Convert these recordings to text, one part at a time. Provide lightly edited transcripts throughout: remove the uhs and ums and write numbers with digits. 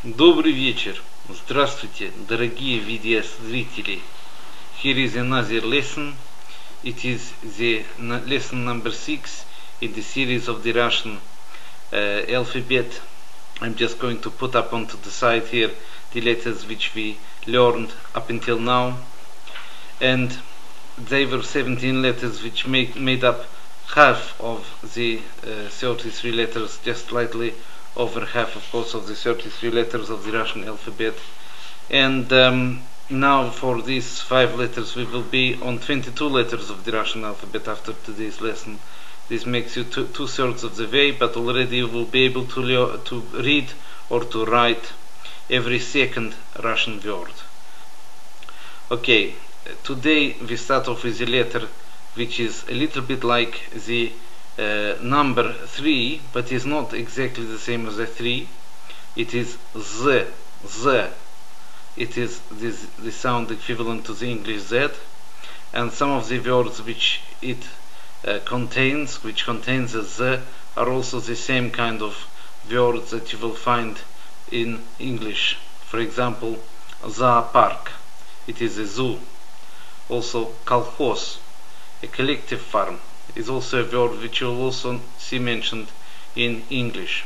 Добрый вечер. Здравствуйте, дорогие видеозрители. Here is another lesson. It is the lesson number 6 in the series of the Russian alphabet. I'm just going to put up onto the side here the letters which we learned up until now. And they were 17 letters which made up half of the 33 letters, just slightly over half, of course, of the 33 letters of the Russian alphabet. And now for these 5 letters we will be on 22 letters of the Russian alphabet after today's lesson. This makes you two-thirds of the way, but already you will be able to read or to write every second Russian word. Okay, today we start off with a letter which is a little bit like the number 3, but is not exactly the same as a 3. It is Z, Z. It is the sound equivalent to the English Z, and some of the words which it contains, which contains a Z, are also the same kind of words that you will find in English. For example, zoopark, it is a zoo. Also, kolkhoz, a collective farm, is also a word which you will also see mentioned in English.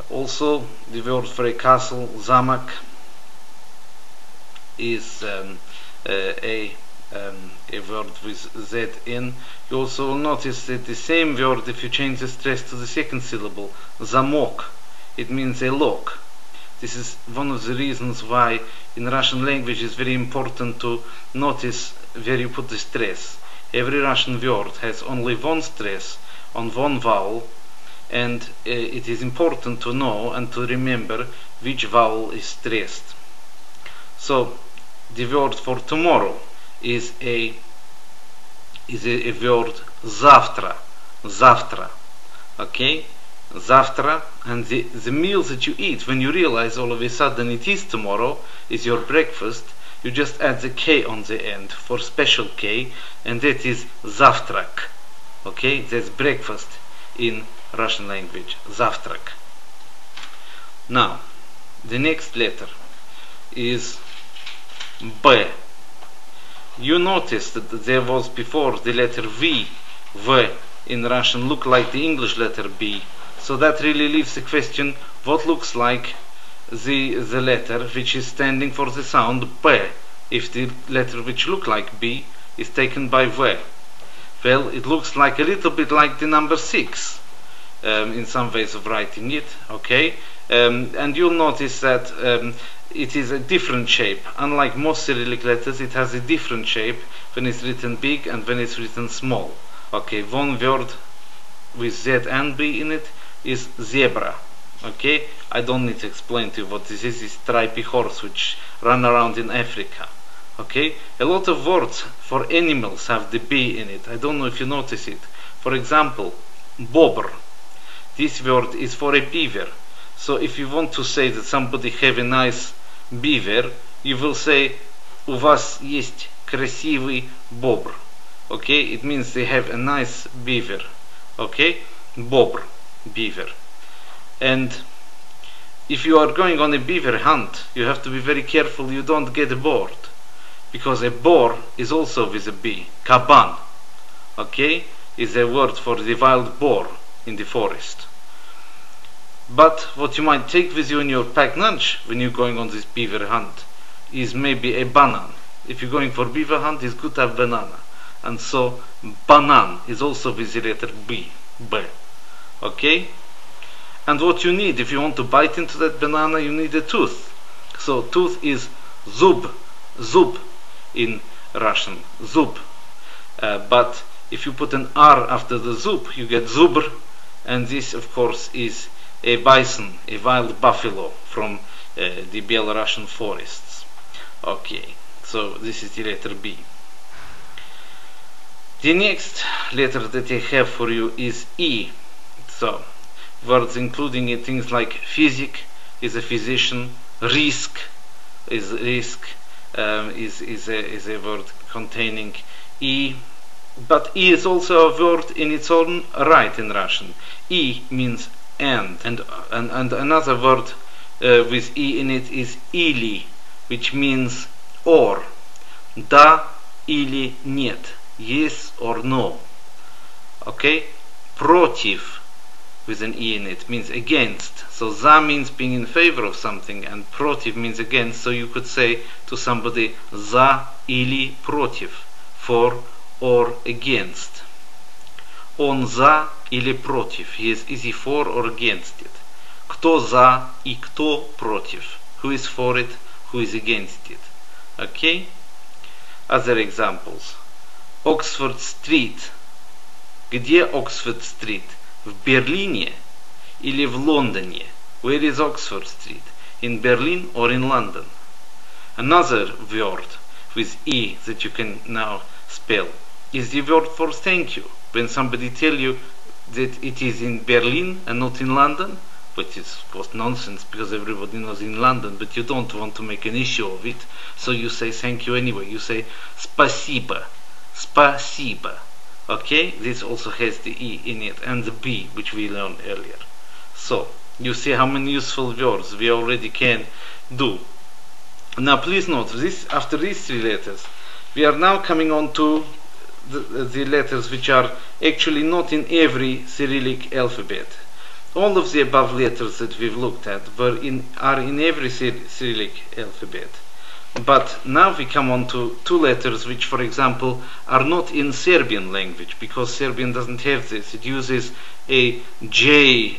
Also, the word for a castle, zamak, is a word with Z in. You also will notice that the same word, if you change the stress to the second syllable, zamok, it means a lock. This is one of the reasons why in Russian language it's very important to notice where you put the stress. Every Russian word has only one stress on one vowel, and it is important to know and to remember which vowel is stressed. So the word for tomorrow is a word завтра, завтра. Okay, завтра, and the meal that you eat when you realize all of a sudden it is tomorrow is your breakfast. You just add the K on the end for special K, and that is завтрак. Okay, that's breakfast in Russian language, завтрак. Now, the next letter is B. You noticed that there was before the letter V in Russian look like the English letter B. So that really leaves the question, what looks like the letter which is standing for the sound P, if the letter which look like B is taken by V? Well, it looks like a little bit like the number 6 in some ways of writing it, okay? And you'll notice that it is a different shape. Unlike most Cyrillic letters, it has a different shape when it's written big and when it's written small. Okay, one word with Z and B in it is zebra. Okay, I don't need to explain to you what this is. It's stripy horse which run around in Africa. Okay, a lot of words for animals have the B in it. I don't know if you notice it. For example, bobr. This word is for a beaver. So if you want to say that somebody have a nice beaver, you will say у вас есть красивый бобр. Okay, it means they have a nice beaver. Okay, bobr, beaver. And if you are going on a beaver hunt, you have to be very careful you don't get bored, because a boar is also with a B. Kaban, okay, is a word for the wild boar in the forest. But what you might take with you in your packed lunch when you're going on this beaver hunt is maybe a banana. If you're going for beaver hunt, it's good to have banana. And so banan is also with the letter B, B. Okay? And what you need, if you want to bite into that banana, you need a tooth. So tooth is zub, zub in Russian, zub. But if you put an R after the zub, you get zubr, and this of course is a bison, a wild buffalo from the Belarusian forests. Okay, so this is the letter B. The next letter that I have for you is E. So words including things like physic is a physician, risk is a word containing E. But E is also a word in its own right in Russian. E means and another word with E in it is или, which means or. Да или нет. Yes or no. Okay? Против with an E in it means against. So za means being in favor of something and против means against. So you could say to somebody за или против, for or against. Он за или против. Is he for or against it? Кто за и кто против. Who is for it, who is against it. Okay? Other examples. Oxford Street. Где Oxford Street? В Берлине или в Лондоне? Where is Oxford Street? In Berlin or in London? Another word with E that you can now spell is the word for thank you. When somebody tell you that it is in Berlin and not in London, which is of course nonsense because everybody knows in London, but you don't want to make an issue of it, so you say thank you anyway. You say спасибо, спасибо. Okay, this also has the E in it and the B, which we learned earlier. So you see how many useful words we already can do. Now please note this, after these three letters we are now coming on to the letters which are actually not in every Cyrillic alphabet. All of the above letters that we've looked at are in every Cyrillic alphabet. But now we come on to two letters which, for example, are not in Serbian language, because Serbian doesn't have this. It uses a J,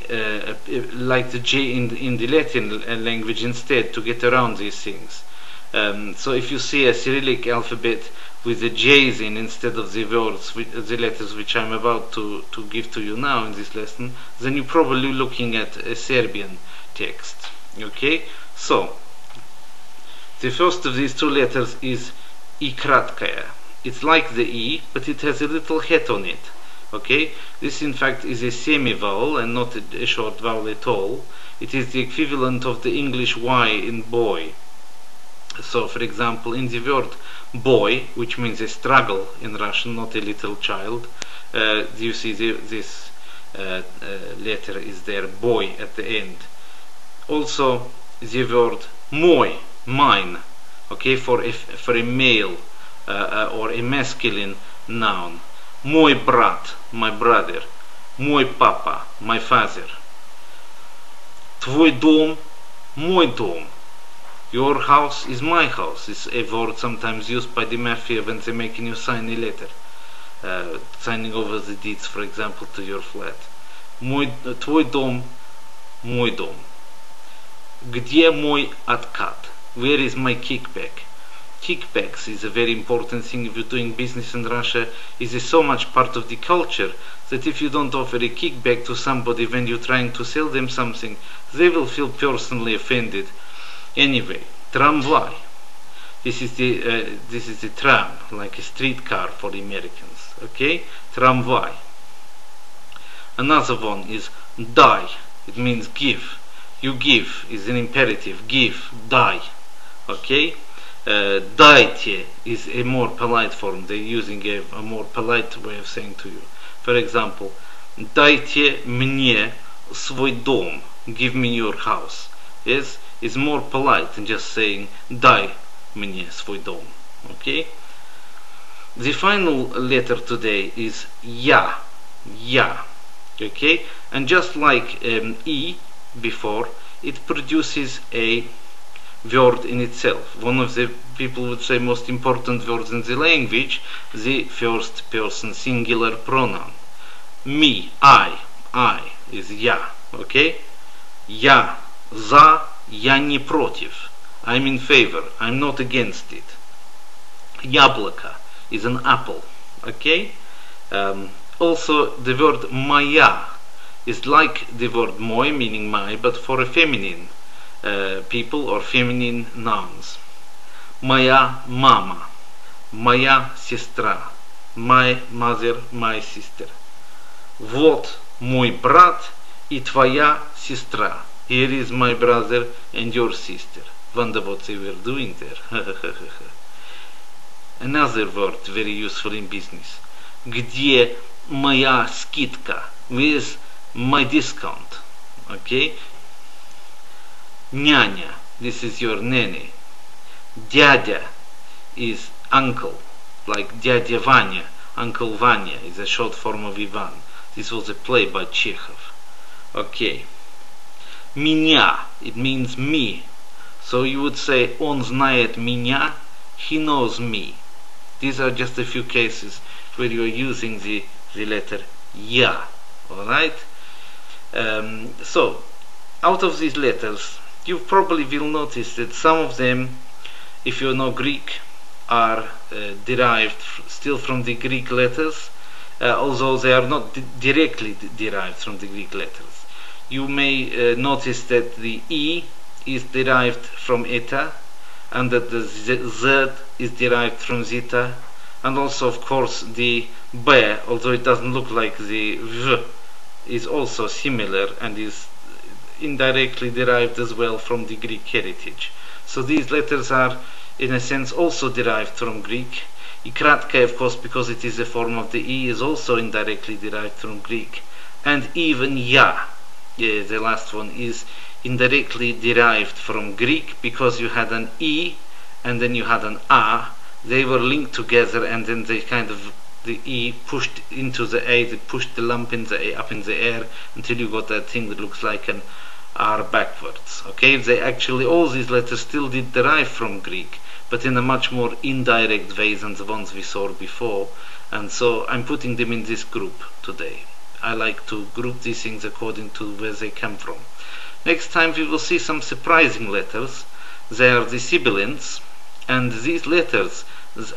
like the J in the Latin language instead, to get around these things. So if you see a Cyrillic alphabet with the J's in instead of the words, the letters which I'm about to give to you now in this lesson, then you're probably looking at a Serbian text. Okay? So, the first of these two letters is I kratkaya. It's like the E, but it has a little hat on it. Okay? This in fact is a semi-vowel and not a short vowel at all. It is the equivalent of the English Y in boy. So, for example, in the word boy, which means a struggle in Russian, not a little child, you see this letter is there, boy, at the end. Also, the word mой, mine, okay, for a male or a masculine noun. Мой брат, my brother. Мой папа, my father. Твой дом, мой дом. Your house is my house. It's a word sometimes used by the mafia when they're making you sign a letter, signing over the deeds, for example, to your flat. Твой дом, мой дом. Где мой откат? Where is my kickback? Kickbacks is a very important thing if you're doing business in Russia. It is so much part of the culture that if you don't offer a kickback to somebody when you're trying to sell them something, they will feel personally offended. Anyway, tramvai. This is the tram, like a streetcar for the Americans. Okay, tramvai. Another one is дай. It means give. You give is an imperative. Give, дай. Okay. Дайте is a more polite form. They're using a more polite way of saying to you. For example, дайте мне свой дом. Give me your house. Yes, it's more polite than just saying дай мне свой дом. Okay. The final letter today is я. Я. Okay, and just like E before, it produces a word in itself. One of the people would say most important words in the language, the first person singular pronoun. Me, I is я. Okay, я за, я не против. I'm in favor, I'm not against it. Яблоко is an apple. Okay. Also, the word моя is like the word мой, meaning my, but for a feminine people or feminine nouns. Моя мама, моя сестра, my mother, my sister. Вот мой брат и твоя сестра. Here is my brother and your sister. Wonder what they were doing there. Another word very useful in business. Где моя скидка? With my discount. Okay. Nyanya, this is your nene. Dядя is uncle, like Dядя Vanya, Uncle Vanya is a short form of Ivan. This was a play by Chekhov. Okay. Меня, it means me. So you would say, он знает меня, he knows me. These are just a few cases where you are using the letter ya. Alright? So, out of these letters, you probably will notice that some of them, if you know Greek, are derived still from the Greek letters, although they are not directly derived from the Greek letters. You may notice that the E is derived from eta, and that the Z is derived from zeta, and also of course the B, although it doesn't look like the V, is also similar and is indirectly derived as well from the Greek heritage. So these letters are in a sense also derived from Greek. Ikratke, of course, because it is a form of the E, is also indirectly derived from Greek. And even ya, the last one, is indirectly derived from Greek because you had an E and then you had an A. They were linked together, and then they kind of, the E pushed into the A, they pushed the lump in the A up in the air until you got that thing that looks like an R backwards. Okay, they actually, all these letters still did derive from Greek, but in a much more indirect way than the ones we saw before, and so I'm putting them in this group today. I like to group these things according to where they come from. Next time we will see some surprising letters. They are the sibilants, and these letters,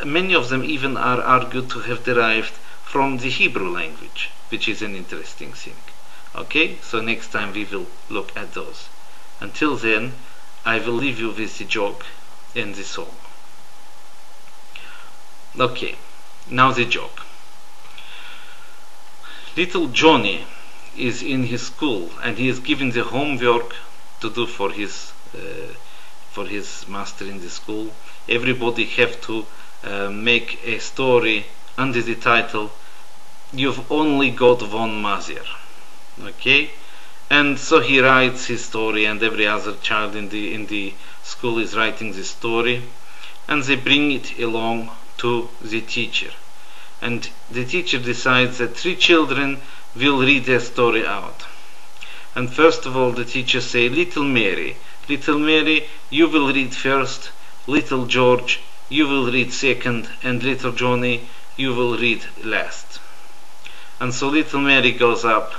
many of them even are argued to have derived from the Hebrew language, which is an interesting thing. Okay, so next time we will look at those. Until then, I will leave you with the joke and the song. Okay, now the joke. Little Johnny is in his school and he is given the homework to do for his master in the school. Everybody have to make a story under the title "You've Only Got One Mother." Okay, and so he writes his story, and every other child in the school is writing the story, and they bring it along to the teacher, and the teacher decides that 3 children will read their story out. And first of all the teacher say, little Mary, you will read first, little George, you will read second, and little Johnny, you will read last. And so little Mary goes up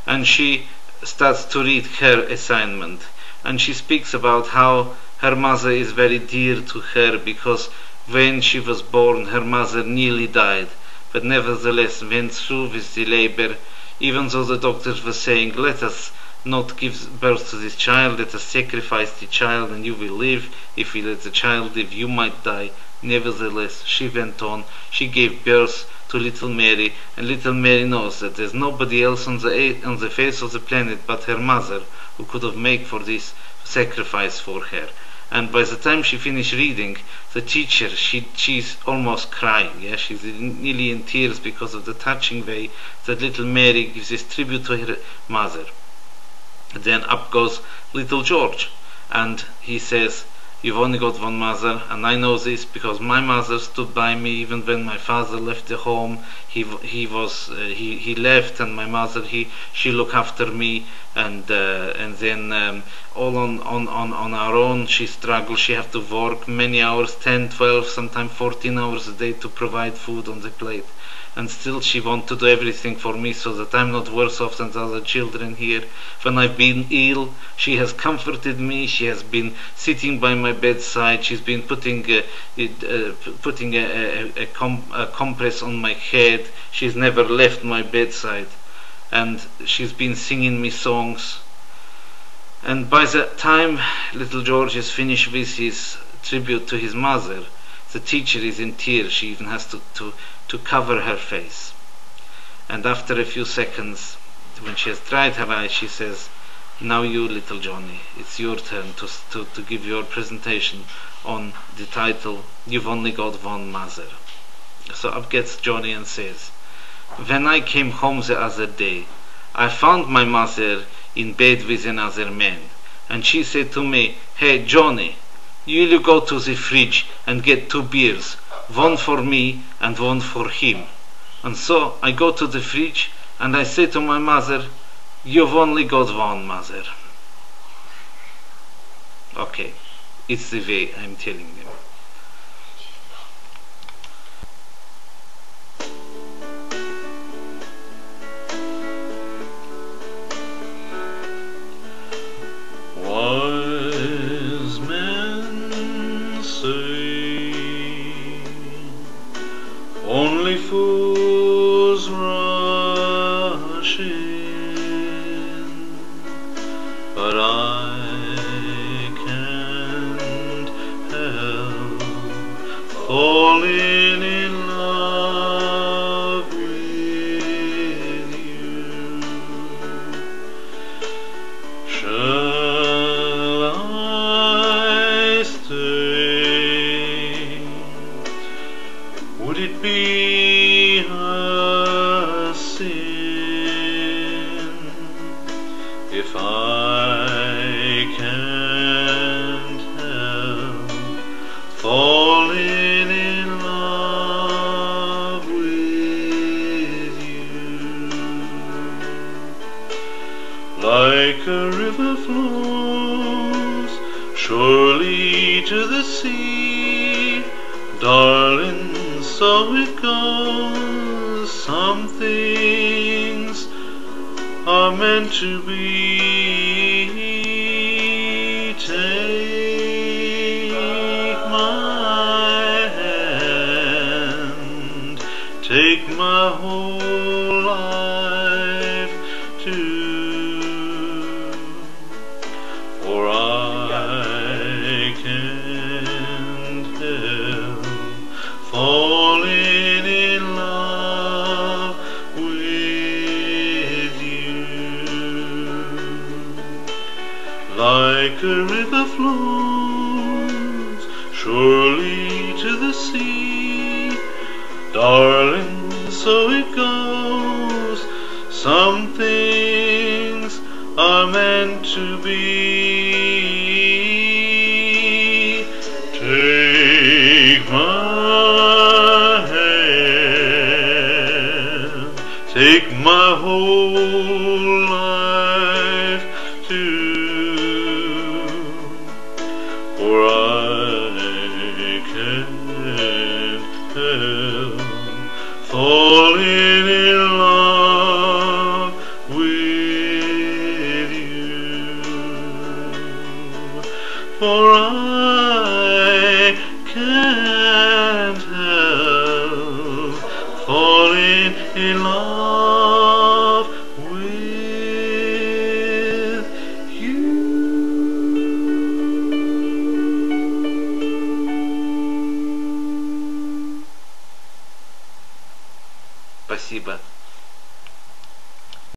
and she starts to read her assignment, and she speaks about how her mother is very dear to her because when she was born her mother nearly died, but nevertheless went through with the labor, even though the doctors were saying, let us not give birth to this child, let us sacrifice the child and you will live. If we let the child live, you might die. Nevertheless, she went on, she gave birth to little Mary, and little Mary knows that there's nobody else on the face of the planet but her mother who could have made for this sacrifice for her. And by the time she finished reading, the teacher, she's almost crying, yeah, she's nearly in tears because of the touching way that little Mary gives this tribute to her mother. Then up goes little George, and he says, you've only got one mother, and I know this because my mother stood by me even when my father left the home. He left, and my mother, she looked after me, and then all on our own she struggled. She had to work many hours, 10, 12, sometimes 14 hours a day to provide food on the plate. And still she wanted to do everything for me so that I'm not worse off than the other children here. When I've been ill, she has comforted me, she has been sitting by my bedside, she's been putting a compress on my head, she's never left my bedside, and she's been singing me songs. And by the time little George is finished with his tribute to his mother, the teacher is in tears. She even has to cover her face. And after a few seconds, when she has dried her eyes, she says, now you, little Johnny, it's your turn to give your presentation on the title, You've Only Got One Mother. So up gets Johnny and says, when I came home the other day, I found my mother in bed with another man. and she said to me, "Hey Johnny, you go to the fridge and get 2 beers, one for me and one for him." And so I go to the fridge and I say to my mother, "You've only got one, mother." Okay, it's the way I'm telling them. Wise men say only fools rush in, but I can't help falling in love with you. Shall I stay? Would it be a sin if I can't help falling in love with you? Like a river flows surely to the sea, darling, so it goes. Some things are meant to be. Take my hand, take my whole life too, for I can't help falling in love with you. Like a river flows surely to the sea, darling, so it goes. Some things are meant to be. Take my hand, take my whole life too, for I can't help falling in love with you, for I can't help falling in love with you. Спасибо.